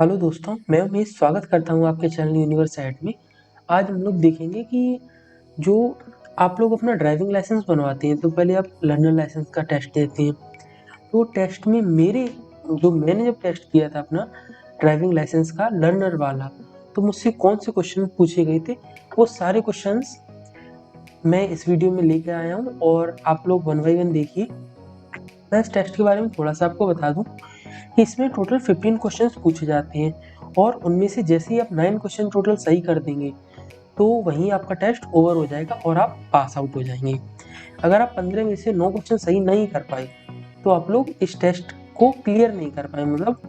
Hello दोस्तों, मैं उमेश स्वागत करता हूँ आपके चैनल यूनिवर्स ऐड में। आज हम लोग देखेंगे कि जो आप लोग अपना ड्राइविंग लाइसेंस बनवाते हैं तो पहले आप लर्नर लाइसेंस का टेस्ट देते हैं। तो टेस्ट में मैंने जब टेस्ट किया था अपना ड्राइविंग लाइसेंस का लर्नर वाला, तो मुझसे कौन से क्वेश्चन पूछे गए थे वो सारे क्वेश्चंस मैं इस वीडियो में लेके आया हूँ और आप लोग वन बाई वन देखिए। मैं इस टेस्ट के बारे में थोड़ा सा आपको बता दूं कि इसमें टोटल 15 क्वेश्चंस पूछे जाते हैं और उनमें से जैसे ही आप 9 क्वेश्चन टोटल सही कर देंगे तो वहीं आपका टेस्ट ओवर हो जाएगा और आप पास आउट हो जाएंगे। अगर आप 15 में से 9 क्वेश्चन सही नहीं कर पाए तो आप लोग इस टेस्ट को क्लियर नहीं कर पाए, मतलब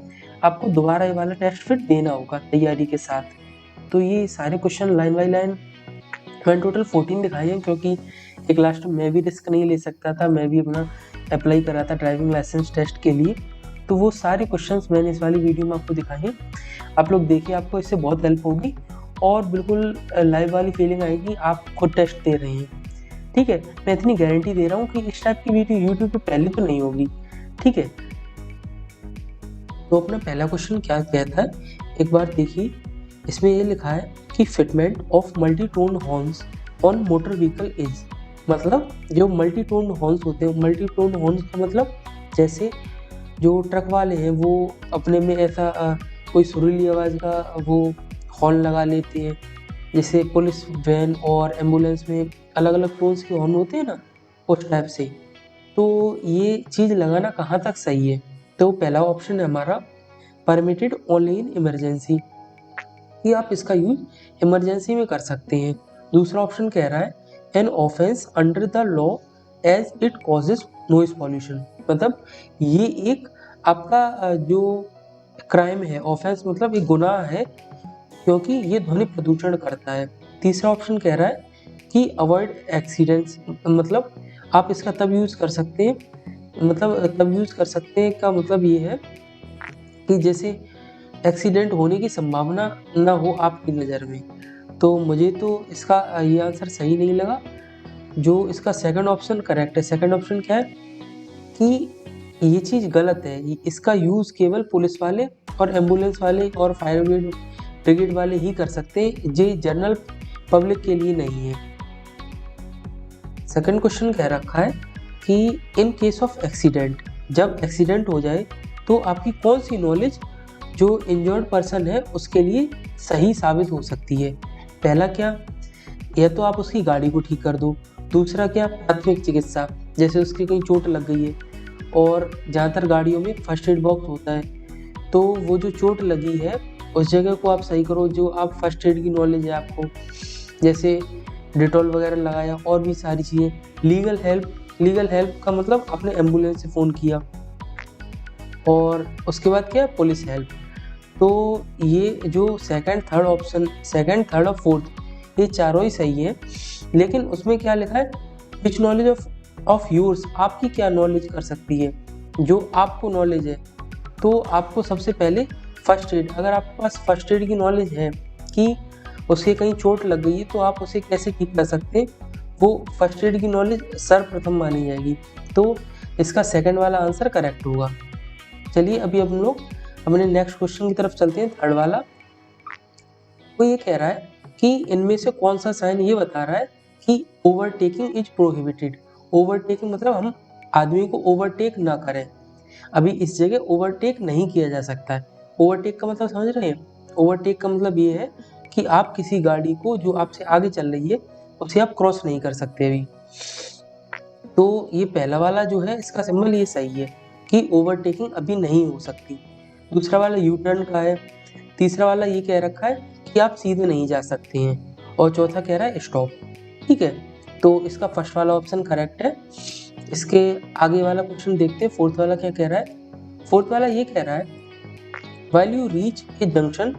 आपको दोबारा ये वाला टेस्ट फिर देना होगा तैयारी के साथ। तो ये सारे क्वेश्चन लाइन बाई लाइन मैंने टोटल 14 दिखाए हैं, क्योंकि एक लास्ट में मैं भी रिस्क नहीं ले सकता था, मैं भी अपना अप्लाई करा था ड्राइविंग लाइसेंस टेस्ट के लिए। तो वो सारे क्वेश्चंस मैंने इस वाली वीडियो में आपको दिखाए हैं। आप लोग देखिए, आपको इससे बहुत हेल्प होगी और बिल्कुल लाइव वाली फीलिंग आएगी, आप खुद टेस्ट दे रहे हैं। ठीक है, मैं इतनी गारंटी दे रहा हूँ कि इस टाइप की वीडियो यूट्यूब पे पहले तो नहीं होगी। ठीक है, तो अपना पहला क्वेश्चन क्या कहता है एक बार देखिए। इसमें ये लिखा है कि fitment of multi tone horns on motor vehicle is, मतलब जो मल्टी टोन हॉर्न्स होते हैं, मल्टी टोन हॉर्न्स का मतलब जैसे जो ट्रक वाले हैं वो अपने में ऐसा कोई सुरीली आवाज़ का वो हॉर्न लगा लेते हैं, जैसे पुलिस वैन और एम्बुलेंस में अलग अलग टोन्स के हॉर्न होते हैं ना, उस टाइप से। तो ये चीज़ लगाना कहाँ तक सही है? तो पहला ऑप्शन है हमारा परमिटेड ओनली इन इमरजेंसी, कि आप इसका यूज इमरजेंसी में कर सकते हैं। दूसरा ऑप्शन कह रहा है an offence under the law as it causes noise pollution, मतलब ये एक आपका जो क्राइम है, ऑफेंस मतलब एक गुनाह है क्योंकि ये ध्वनि प्रदूषण करता है। तीसरा ऑप्शन कह रहा है कि अवॉइड एक्सीडेंट्स, मतलब आप इसका तब यूज़ कर सकते हैं, मतलब तब यूज़ कर सकते हैं का मतलब ये है कि जैसे एक्सीडेंट होने की संभावना ना हो आपकी नज़र में। तो मुझे तो इसका ये आंसर सही नहीं लगा। जो इसका सेकंड ऑप्शन करेक्ट है। सेकंड ऑप्शन क्या है कि ये चीज़ गलत है, इसका यूज़ केवल पुलिस वाले और एम्बुलेंस वाले और फायर ब्रिगेड वाले ही कर सकते हैं, ये जनरल पब्लिक के लिए नहीं है। सेकंड क्वेश्चन कह रखा है कि इन केस ऑफ एक्सीडेंट, जब एक्सीडेंट हो जाए तो आपकी कौन सी नॉलेज जो इंजर्ड पर्सन है उसके लिए सही साबित हो सकती है? पहला क्या, या तो आप उसकी गाड़ी को ठीक कर दो। दूसरा क्या, प्राथमिक चिकित्सा, जैसे उसकी कहीं चोट लग गई है और ज़्यादातर गाड़ियों में फर्स्ट एड बॉक्स होता है, तो वो जो चोट लगी है उस जगह को आप सही करो, जो आप फर्स्ट एड की नॉलेज है आपको, जैसे डिटॉल वगैरह लगाया और भी सारी चीज़ें। लीगल हेल्प का मतलब आपने एम्बुलेंस से फ़ोन किया, और उसके बाद क्या, पुलिस हेल्प। तो ये जो सेकंड थर्ड और फोर्थ, ये चारों ही सही है, लेकिन उसमें क्या लिखा है, विच नॉलेज ऑफ योर्स, आपकी क्या नॉलेज कर सकती है, जो आपको नॉलेज है। तो आपको सबसे पहले फर्स्ट एड, अगर आपके पास फर्स्ट एड की नॉलेज है कि उसे कहीं चोट लग गई है तो आप उसे कैसे ठीक कर सकते हैं, वो फर्स्ट एड की नॉलेज सर्वप्रथम मानी जाएगी। तो इसका सेकंड वाला आंसर करेक्ट होगा। चलिए अभी हम लोग अपने नेक्स्ट क्वेश्चन की तरफ चलते हैं, थर्ड वाला। वो ये कह रहा है कि इनमें से कौन सा साइन ये बता रहा है कि ओवरटेकिंग इज प्रोहिबिटेड। ओवरटेकिंग मतलब हम आदमी को ओवरटेक ना करें, अभी इस जगह ओवरटेक नहीं किया जा सकता है। ओवरटेक का मतलब समझ रहे हैं? ओवरटेक का मतलब ये है कि आप किसी गाड़ी को जो आपसे आगे चल रही है उसे आप क्रॉस नहीं कर सकते अभी। तो ये पहला वाला जो है इसका सिंबल ये सही है कि ओवरटेकिंग अभी नहीं हो सकती। दूसरा वाला यू टर्न का है। तीसरा वाला ये कह रखा है कि आप सीधे नहीं जा सकते हैं, और चौथा कह रहा है स्टॉप। ठीक है, तो इसका फर्स्ट वाला ऑप्शन करेक्ट है। इसके आगे वाला क्वेश्चन देखते हैं, फोर्थ वाला क्या कह रहा है। फोर्थ वाला ये कह रहा है while you reach a junction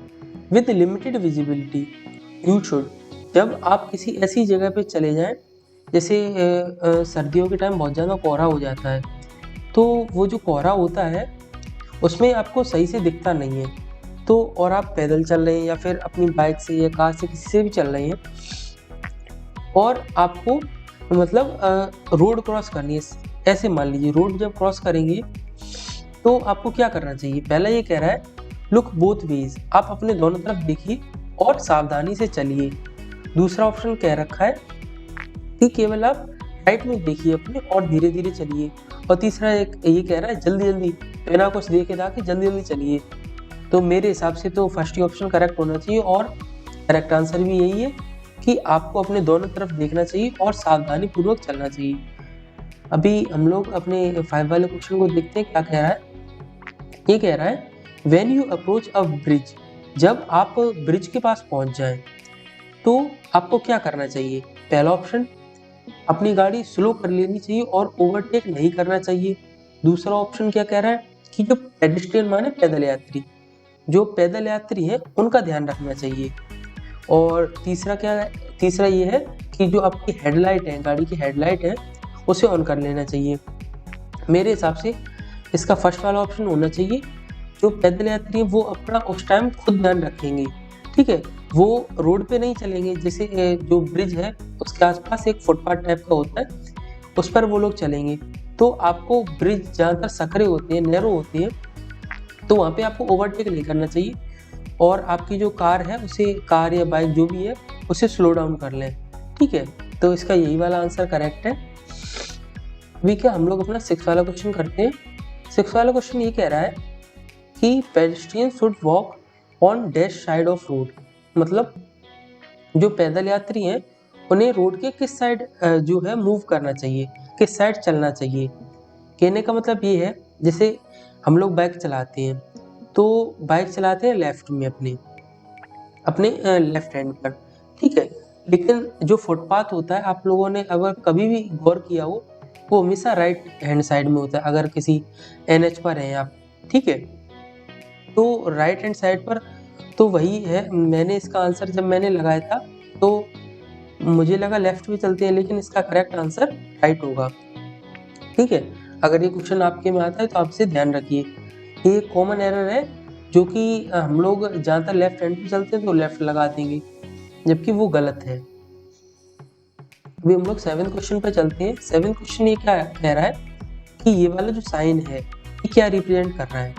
with limited visibility you should, जब आप किसी ऐसी जगह पे चले जाएं, जैसे सर्दियों के टाइम बहुत ज़्यादा कोहरा हो जाता है, तो वो जो कोहरा होता है उसमें आपको सही से दिखता नहीं है, तो और आप पैदल चल रहे हैं या फिर अपनी बाइक से या कार से किसी से भी चल रहे हैं, और आपको मतलब रोड क्रॉस करनी है। ऐसे मान लीजिए रोड जब क्रॉस करेंगे तो आपको क्या करना चाहिए। पहला ये कह रहा है लुक बोथ वेज, आप अपने दोनों तरफ देखिए और सावधानी से चलिए। दूसरा ऑप्शन कह रखा है कि केवल आप राइट में देखिए अपने और धीरे धीरे चलिए। और तीसरा एक ये कह रहा है जल्दी जल्दी बिना कुछ देखे दाके जल्दी जल्दी चलिए। तो मेरे हिसाब से तो फर्स्ट ही ऑप्शन करेक्ट होना चाहिए और करेक्ट आंसर भी यही है कि आपको अपने दोनों तरफ देखना चाहिए और सावधानी पूर्वक चलना चाहिए। अभी हम लोग अपने 5 वाले क्वेश्चन को देखते हैं क्या कह रहा है। ये कह रहा है when you approach a bridge, जब आप ब्रिज के पास पहुंच जाएं तो आपको क्या करना चाहिए। पहला ऑप्शन, अपनी गाड़ी स्लो कर लेनी चाहिए और ओवरटेक नहीं करना चाहिए। दूसरा ऑप्शन क्या कह रहा है कि जो पेडेस्ट्रियन माने पैदल यात्री, जो पैदल यात्री है उनका ध्यान रखना चाहिए। और तीसरा क्या है, तीसरा ये है कि जो आपकी हेडलाइट है, गाड़ी की हेडलाइट है, उसे ऑन कर लेना चाहिए। मेरे हिसाब से इसका फर्स्ट वाला ऑप्शन होना चाहिए। जो पैदल यात्री है वो अपना उस टाइम खुद ध्यान रखेंगे, ठीक है, वो रोड पे नहीं चलेंगे। जैसे जो ब्रिज है उसके आसपास एक फुटपाथ टाइप का होता है, उस पर वो लोग चलेंगे। तो आपको ब्रिज जहाँ पर सकरे होते हैं, नैरो होती है, तो वहाँ पे आपको ओवरटेक नहीं करना चाहिए और आपकी जो कार है उसे, कार या बाइक जो भी है, उसे स्लो डाउन कर लें, ठीक है। तो इसका यही वाला आंसर करेक्ट है। अभी क्या हम लोग अपना 6 वाला क्वेश्चन करते हैं। 6 वाला क्वेश्चन ये कह रहा है कि pedestrian should walk on dash side of road, मतलब जो पैदल यात्री हैं उन्हें रोड के किस साइड जो है मूव करना चाहिए, किस साइड चलना चाहिए। कहने का मतलब ये है, जैसे हम लोग बाइक चलाते हैं तो बाइक चलाते हैं लेफ्ट में, अपने लेफ्ट हैंड पर, ठीक है। लेकिन जो फुटपाथ होता है, आप लोगों ने अगर कभी भी गौर किया हो, वो हमेशा राइट हैंड साइड में होता है। अगर किसी NH पर हैं आप, ठीक है, तो राइट हैंड साइड पर तो वही है। मैंने इसका आंसर जब मैंने लगाया था तो मुझे लगा लेफ्ट में चलते हैं, लेकिन इसका करेक्ट आंसर राइट होगा, ठीक है। अगर ये क्वेश्चन आपके में आता है तो आप इसे ध्यान रखिए। ये कॉमन एरर है जो कि हम लोग जहाँ तक लेफ्ट हैंड पे चलते हैं तो लेफ्ट लगा देंगे, जबकि वो गलत है। अभी हम लोग 7 क्वेश्चन पे चलते हैं। 7 क्वेश्चन ये क्या कह रहा है कि ये वाला जो साइन है ये क्या रिप्रेजेंट कर रहा है।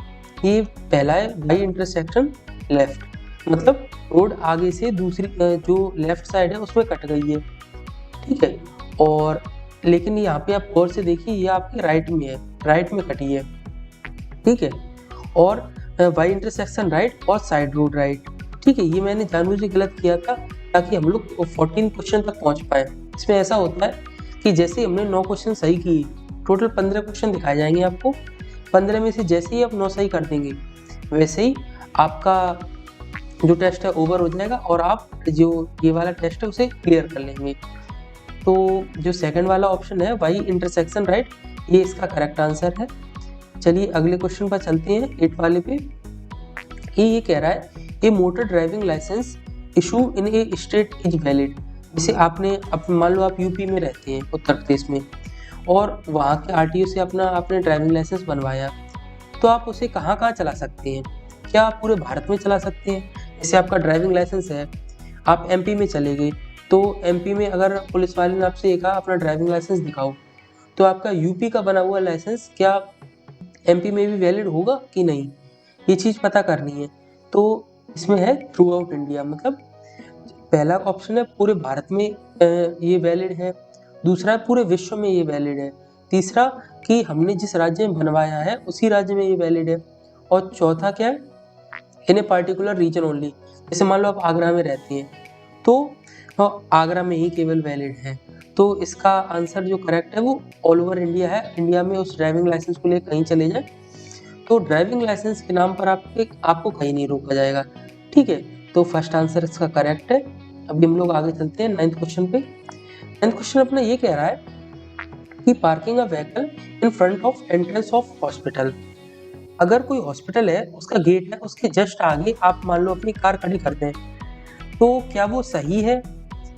ये पहला है बाई इंटरसेक्शन लेफ्ट, मतलब रोड आगे से दूसरी जो लेफ्ट साइड है उसमें कट गई है, ठीक है। और लेकिन यहाँ पे आप गौर से देखिए, ये आपके राइट में है, राइट में कटी है, ठीक है। और वाई इंटरसेक्शन राइट और साइड रोड राइट, ठीक है। ये मैंने जानबूझ के गलत किया था ताकि हम लोग 14 क्वेश्चन तक पहुँच पाए। इसमें ऐसा होता है कि जैसे हमने 9 क्वेश्चन सही किए, टोटल 15 क्वेश्चन दिखाए जाएंगे आपको। 15 में से जैसे ही आप 9 सही कर देंगे, वैसे ही आपका जो टेस्ट है ओवर हो जाएगा और आप जो ये वाला टेस्ट है उसे क्लियर कर लेंगे। तो जो सेकंड वाला ऑप्शन है वाई इंटरसेक्शन राइट, ये इसका करेक्ट आंसर है। चलिए अगले क्वेश्चन पर चलते हैं, 8 वाले पे। ये कह रहा है a motor driving licence issue in a state is valid. जैसे आपने मान लो आप यूपी में रहते हैं, उत्तर प्रदेश में, और वहाँ के RTO से आपने ड्राइविंग लाइसेंस बनवाया, तो आप उसे कहाँ कहाँ चला सकते हैं। क्या आप पूरे भारत में चला सकते हैं। जैसे आपका ड्राइविंग लाइसेंस है, आप MP में चले गए, तो MP में अगर पुलिस वाले ने आपसे कहा अपना ड्राइविंग लाइसेंस दिखाओ, तो आपका यूपी का बना हुआ लाइसेंस क्या MP में भी वैलिड होगा कि नहीं, ये चीज़ पता करनी है। तो इसमें है थ्रू आउट इंडिया, मतलब पहला ऑप्शन है पूरे भारत में ये वैलिड है, दूसरा है पूरे विश्व में ये वैलिड है, तीसरा कि हमने जिस राज्य में बनवाया है उसी राज्य में ये वैलिड है, और चौथा क्या है, इन ए पार्टिकुलर रीजन ओनली। जैसे मान लो आप आगरा में रहते हैं तो आगरा में ही केवल वैलिड है। तो इसका आंसर जो करेक्ट है वो ऑल ओवर इंडिया है। इंडिया में उस ड्राइविंग लाइसेंस को लेकर कहीं चले जाए तो ड्राइविंग लाइसेंस के नाम पर आपको कहीं नहीं रोका जाएगा, ठीक है। तो फर्स्ट आंसर इसका करेक्ट है। अभी हम लोग आगे चलते हैं 9th क्वेश्चन पे। 9th क्वेश्चन अपना ये कह रहा है कि parking a vehicle in front of entrance of hospital. अगर कोई हॉस्पिटल है, उसका गेट है, उसके जस्ट आगे आप मान लो अपनी कार खड़ी करते हैं, तो क्या वो सही है,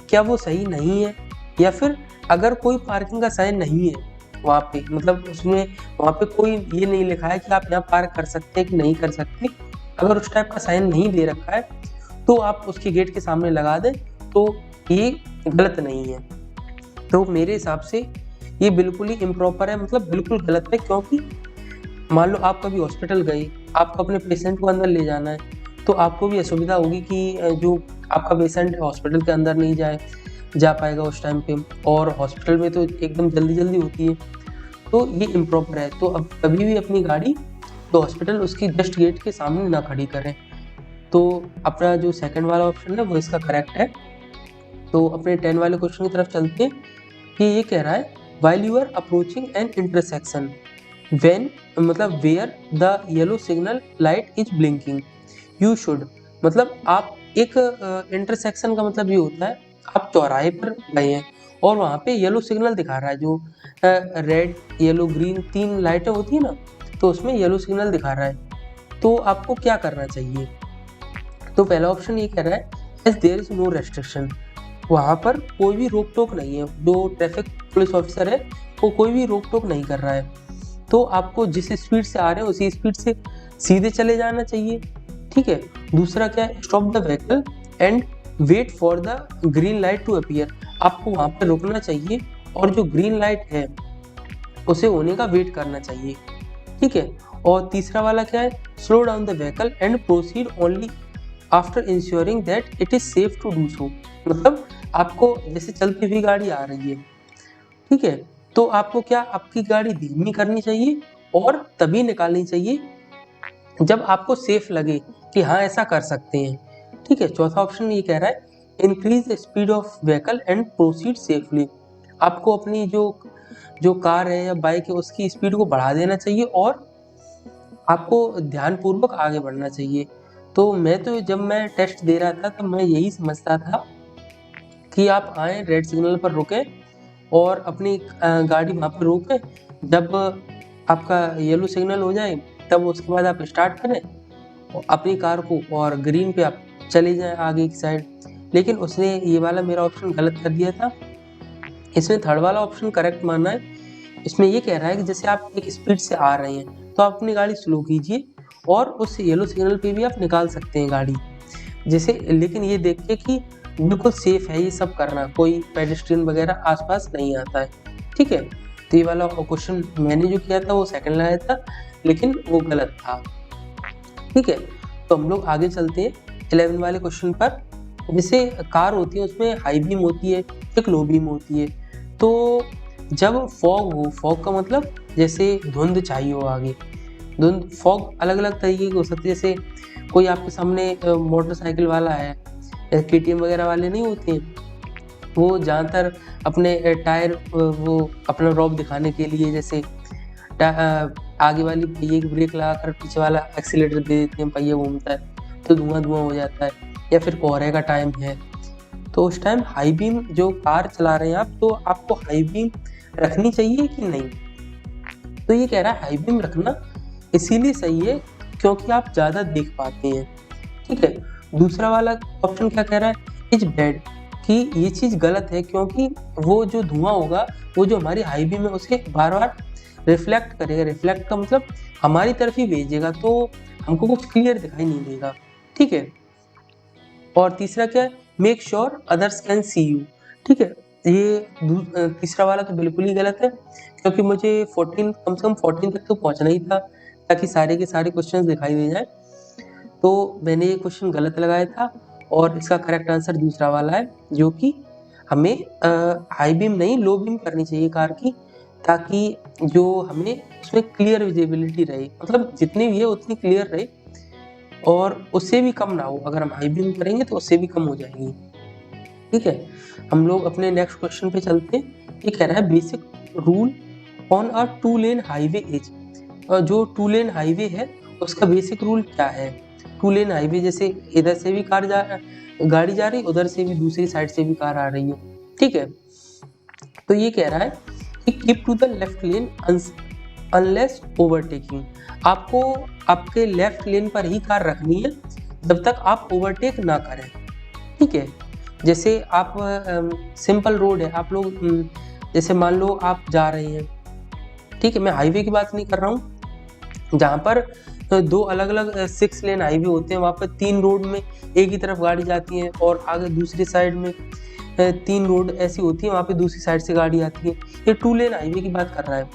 क्या वो सही नहीं है। या फिर अगर कोई पार्किंग का साइन नहीं है वहाँ पे, मतलब उसमें वहाँ पे कोई ये नहीं लिखा है कि आप यहाँ पार्क कर सकते हैं कि नहीं कर सकते, अगर उस टाइप का साइन नहीं दे रखा है तो आप उसके गेट के सामने लगा दें, तो ये गलत नहीं है। तो मेरे हिसाब से ये बिल्कुल ही इम्प्रॉपर है, मतलब बिल्कुल गलत है। क्योंकि मान लो आप कभी हॉस्पिटल गए आपको अपने पेशेंट को अंदर ले जाना है, तो आपको भी असुविधा होगी कि जो आपका पेशेंट है हॉस्पिटल के अंदर नहीं जा पाएगा उस टाइम पे, और हॉस्पिटल में तो एकदम जल्दी होती है, तो ये इम्प्रॉपर है। तो अब कभी भी अपनी गाड़ी तो हॉस्पिटल उसकी जस्ट गेट के सामने ना खड़ी करें। तो अपना जो सेकंड वाला ऑप्शन है वो इसका करेक्ट है। तो अपने 10 वाले क्वेश्चन की तरफ चलते हैं कि ये कह रहा है while you are approaching an intersection when मतलब where the yellow signal light is blinking you should, मतलब आप एक इंटरसेक्शन का मतलब ये होता है आप चौराहे पर गए हैं और वहाँ पे येलो सिग्नल दिखा रहा है, जो रेड येलो ग्रीन 3 लाइटें होती है ना, तो उसमें येलो सिग्नल दिखा रहा है। तो आपको क्या करना चाहिए? तो पहला ऑप्शन ये कह रहा है as there is no restriction, वहाँ पर कोई भी रोक टोक नहीं है, जो ट्रैफिक पुलिस ऑफिसर है वो कोई भी रोक टोक नहीं कर रहा है, तो आपको जिस स्पीड से आ रहे हैं उसी स्पीड से सीधे चले जाना चाहिए। ठीक है। दूसरा क्या है, stop the vehicle and wait for the green light to appear, आपको वहाँ पर रुकना चाहिए और जो ग्रीन लाइट है उसे होने का वेट करना चाहिए। ठीक है। और तीसरा वाला क्या है, slow down the vehicle and proceed only after ensuring that it is safe to do so, मतलब आपको जैसे चलती हुई गाड़ी आ रही है, ठीक है, तो आपको क्या आपकी गाड़ी धीमी करनी चाहिए और तभी निकालनी चाहिए जब आपको सेफ लगे कि हाँ ऐसा कर सकते हैं। ठीक है। चौथा ऑप्शन ये कह रहा है increase the speed of vehicle and proceed safely, आपको अपनी जो कार है या बाइक है उसकी स्पीड को बढ़ा देना चाहिए और आपको ध्यानपूर्वक आगे बढ़ना चाहिए। तो जब मैं टेस्ट दे रहा था तब मैं यही समझता था कि आप आए रेड सिग्नल पर रुकें और अपनी गाड़ी वहाँ पर रोकें, जब आपका येलो सिग्नल हो जाए तब उसके बाद आप स्टार्ट करें अपनी कार को और ग्रीन पे आप चले जाएं आगे की साइड। लेकिन उसने ये वाला मेरा ऑप्शन गलत कर दिया था। इसमें थर्ड वाला ऑप्शन करेक्ट मानना है। इसमें ये कह रहा है कि जैसे आप एक स्पीड से आ रहे हैं तो आप अपनी गाड़ी स्लो कीजिए और उस येलो सिग्नल पे भी आप निकाल सकते हैं गाड़ी, जैसे, लेकिन ये देख के कि बिल्कुल सेफ है ये सब करना, कोई पेडेस्ट्रियन वगैरह आसपास नहीं आता है। ठीक है। तो ये वाला क्वेश्चन मैंने जो किया था वो सेकंड लाया था, लेकिन वो गलत था। ठीक है। तो हम लोग आगे चलते हैं 11 वाले क्वेश्चन पर। जैसे कार होती है उसमें हाई बीम होती है, एक लो बीम होती है। तो जब फॉग हो, फॉग का मतलब जैसे धुंध चाहिए हो आगे, धुंध फॉग अलग अलग तरीके की हो सकती है, जैसे कोई आपके सामने मोटरसाइकिल वाला है, KTM वगैरह वाले नहीं होते हैं, वो ज़्यादातर अपने टायर वो अपना रॉब दिखाने के लिए जैसे आगे वाली पहिए की ब्रेक लगाकर पीछे वाला एक्सीलेटर दे देते हैं, पहिया घूमता है तो धुआं हो जाता है, या फिर कोहरे का टाइम है तो उस टाइम हाई बीम जो कार चला रहे हैं आप, तो आपको हाई बीम रखनी चाहिए कि नहीं? तो ये कह रहा है हाई बीम रखना इसीलिए सही है क्योंकि आप ज़्यादा देख पाते हैं। ठीक है। दूसरा वाला ऑप्शन क्या कह रहा है, इज बैड, कि ये चीज़ गलत है क्योंकि वो जो धुआं होगा वो जो हमारी हाई बीम है उसे बार बार रिफ्लेक्ट करेगा, रिफ्लेक्ट का मतलब हमारी तरफ ही भेजेगा, तो हमको कुछ क्लियर दिखाई नहीं देगा। ठीक है। और तीसरा क्या है, make sure others can see you. ठीक है। ये तीसरा वाला तो बिल्कुल ही गलत है क्योंकि मुझे 14 कम से कम 14 तक तो पहुंचना ही था ताकि सारे के सारे क्वेश्चंस दिखाई दे जाए, तो मैंने ये क्वेश्चन गलत लगाया था और इसका करेक्ट आंसर दूसरा वाला है, जो कि हमें हाई बीम नहीं लो बीम करनी चाहिए कार की, ताकि जो हमें उसमें क्लियर विजिबिलिटी रहे, मतलब जितनी भी है उतनी क्लियर रहे और उससे भी कम ना हो, अगर हम हाई बीम करेंगे तो उससे भी कम हो जाएगी। ठीक है। हम लोग अपने नेक्स्ट क्वेश्चन पे चलते हैं। ये कह रहा है basic rule on a 2 lane highway is, जो 2 लेन हाईवे है उसका बेसिक रूल क्या है? 2 लेन हाईवे जैसे इधर से भी गाड़ी जा रही, उधर से भी दूसरी साइड से भी कार आ रही है। ठीक है। तो ये कह रहा है कि keep to the left lane unless overtaking, आपको आपके लेफ्ट लेन पर ही कार रखनी है जब तक आप ओवरटेक ना करें। ठीक है। जैसे आप सिंपल रोड है, आप लोग जैसे मान लो आप जा रहे हैं, ठीक है, मैं हाईवे की बात नहीं कर रहा हूँ जहाँ पर 2 अलग अलग 6 लेन हाईवे होते हैं, वहाँ पर 3 रोड में एक ही तरफ गाड़ी जाती है और आगे दूसरी साइड में 3 रोड ऐसी होती है, वहाँ पे दूसरी साइड से गाड़ी आती है। ये 2 लेन हाईवे की बात कर रहा है।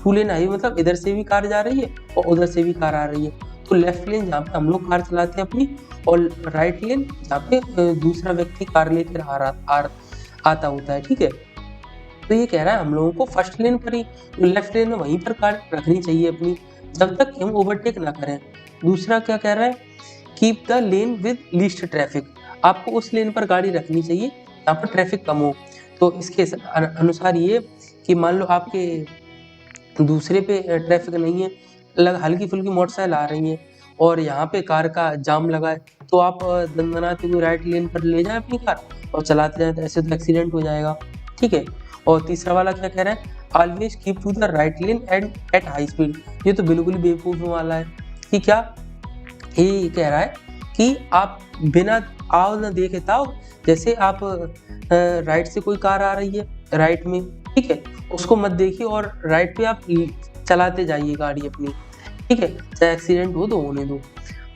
2 लेन हाईवे मतलब इधर से भी कार जा रही है और उधर से भी कार आ रही है, तो लेफ्ट लेन जहाँ पे हम लोग कार चलाते हैं अपनी, और राइट लेन जहाँ पे दूसरा व्यक्ति कार लेकर आता होता है, ठीक है। तो ये कह रहा है हम लोगों को फर्स्ट लेन पर ही, लेफ्ट लेन में वहीं पर कार रखनी चाहिए अपनी, जब तक हम ओवरटेक ना करें। दूसरा क्या कह रहा है, keep the lane with least traffic, आपको उस लेन पर गाड़ी रखनी चाहिए जहाँ पर ट्रैफिक कम हो। तो इसके अनुसार ये कि मान लो आपके दूसरे पे ट्रैफिक नहीं है, हल्की फुल्की मोटरसाइकिल आ रही है और यहाँ पे कार का जाम लगा है, तो आप दनदनाते हुए राइट लेन पर ले जाएं अपनी कार और चलाते जाएं, तो ऐसे तो एक्सीडेंट हो जाएगा, ठीक है। और तीसरा वाला क्या कह रहा है, always keep to the right lane and at high speed. ये तो बिल्कुल ही बेवकूफ़ वाला है कि क्या, ये कह रहा है कि आप बिना आओ न देखे ताओ, जैसे आप राइट से कोई कार आ रही है राइट में, ठीक है, उसको मत देखिए और राइट पे आप चलाते जाइए गाड़ी अपनी, ठीक है, चाहे एक्सीडेंट हो तो होने दो।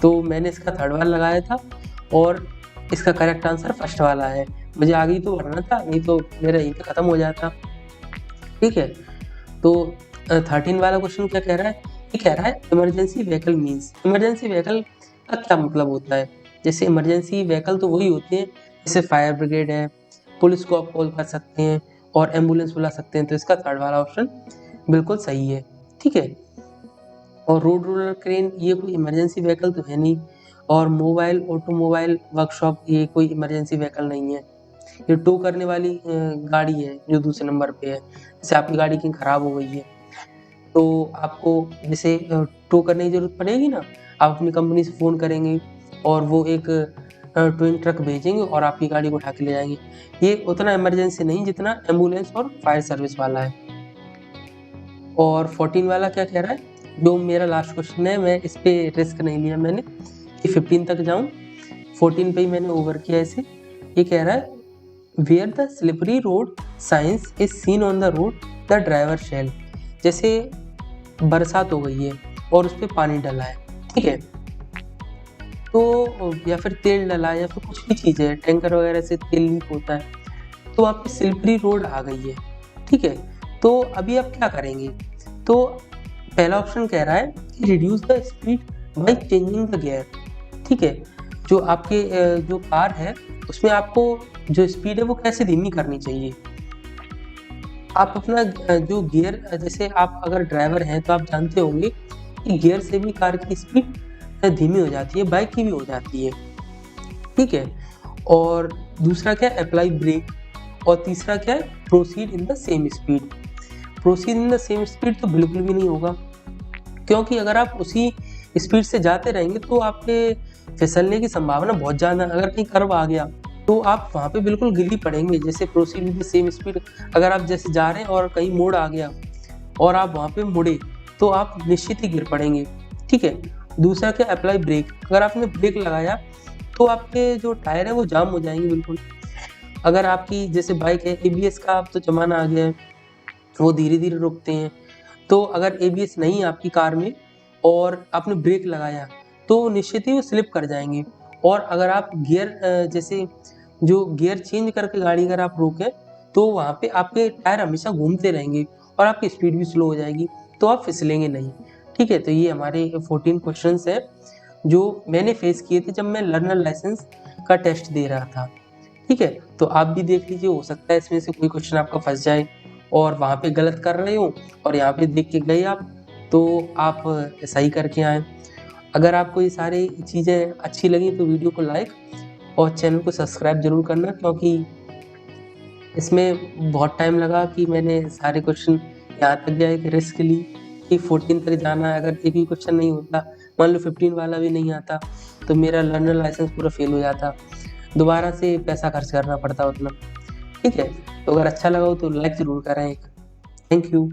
तो मैंने इसका थर्ड वाला लगाया था और इसका करेक्ट आंसर फर्स्ट वाला है। मुझे आगे ही तो भरना था, नहीं तो मेरा यहीं पे ख़त्म हो जाता, ठीक है। तो 13 वाला क्वेश्चन क्या कह रहा है, ये कह रहा है emergency vehicle means, emergency vehicle का क्या मतलब होता है। जैसे इमरजेंसी व्हीकल तो वही होते हैं, जैसे फायर ब्रिगेड है, पुलिस को आप कॉल कर सकते हैं और एम्बुलेंस बुला सकते हैं। तो इसका थर्ड वाला ऑप्शन बिल्कुल सही है, ठीक है। और रोड रोलर क्रेन ये कोई इमरजेंसी व्हीकल तो है नहीं, और मोबाइल ऑटोमोबाइल वर्कशॉप ये कोई इमरजेंसी व्हीकल नहीं है। ये टो करने वाली गाड़ी है जो दूसरे नंबर पे है। जैसे आपकी गाड़ी कहीं ख़राब हो गई है तो आपको जैसे टो करने की ज़रूरत पड़ेगी ना, आप अपनी कंपनी से फ़ोन करेंगे और वो एक ट्विन ट्रक भेजेंगे और आपकी गाड़ी को उठा के ले जाएंगे। ये उतना इमरजेंसी नहीं जितना एम्बुलेंस और फायर सर्विस वाला है। और 14 वाला क्या कह रहा है, जो मेरा लास्ट क्वेश्चन है, मैं इस पे रिस्क नहीं लिया मैंने कि 15 तक जाऊं, 14 पे ही मैंने ओवर किया इसे। ये कह रहा है where the slippery road signs is seen on the road the driver shall. जैसे बरसात हो गई है और उस पर पानी डला है, ठीक है, तो या फिर तेल डला है या फिर कुछ भी चीज़ है, टैंकर वगैरह से तेल लीक होता है, तो वहाँ पे स्लिपरी रोड आ गई है, ठीक है। तो अभी आप क्या करेंगे, तो पहला ऑप्शन कह रहा है कि reduce the speed by changing the gear, ठीक है। जो आपके जो कार है उसमें आपको जो स्पीड है वो कैसे धीमी करनी चाहिए। आप अपना जो गियर, जैसे आप अगर ड्राइवर हैं तो आप जानते होंगे कि गियर से भी कार की स्पीड धीमी हो जाती है, बाइक की भी हो जाती है, ठीक है। और दूसरा क्या है, अप्लाई ब्रेक। और तीसरा क्या है, proceed in the same speed. Proceed in the same speed तो बिल्कुल भी नहीं होगा, क्योंकि अगर आप उसी स्पीड से जाते रहेंगे तो आपके फिसलने की संभावना बहुत ज़्यादा। अगर कहीं कर्व आ गया तो आप वहाँ पे बिल्कुल गिर ही पड़ेंगे। जैसे proceed with the same speed, अगर आप जैसे जा रहे हैं और कहीं मोड़ आ गया और आप वहाँ पे मुड़े तो आप निश्चित ही गिर पड़ेंगे, ठीक है। दूसरा क्या, अप्लाई ब्रेक। अगर आपने ब्रेक लगाया तो आपके जो टायर है वो जाम हो जाएंगे बिल्कुल। अगर आपकी जैसे बाइक है, ABS का अब तो ज़माना आ गया है, वो धीरे धीरे रुकते हैं, तो अगर ABS नहीं है आपकी कार में और आपने ब्रेक लगाया तो निश्चित ही वो स्लिप कर जाएंगे। और अगर आप गियर जैसे जो गियर चेंज करके गाड़ी अगर आप रोकें तो वहाँ पे आपके टायर हमेशा घूमते रहेंगे और आपकी स्पीड भी स्लो हो जाएगी, तो आप फिसलेंगे नहीं, ठीक है। तो ये हमारे 14 क्वेश्चंस है जो मैंने फेस किए थे जब मैं लर्नर लाइसेंस का टेस्ट दे रहा था, ठीक है। तो आप भी देख लीजिए, हो सकता है इसमें से कोई क्वेश्चन आपका फंस जाए और वहाँ पे गलत कर रहे हो और यहाँ पे देख के गए आप, तो आप सही करके आएँ। अगर आपको ये सारी चीज़ें अच्छी लगी तो वीडियो को लाइक और चैनल को सब्सक्राइब ज़रूर करना, क्योंकि इसमें बहुत टाइम लगा कि मैंने सारे क्वेश्चन यहाँ तक गया, एक रिस्क ली कि 14 तक जाना है। अगर एक भी क्वेश्चन नहीं होता, मान लो 15 वाला भी नहीं आता, तो मेरा लर्नर लाइसेंस पूरा फेल हो जाता, दोबारा से पैसा खर्च करना पड़ता उतना, ठीक है। तो अगर अच्छा लगा हो तो लाइक ज़रूर करें। Thank you.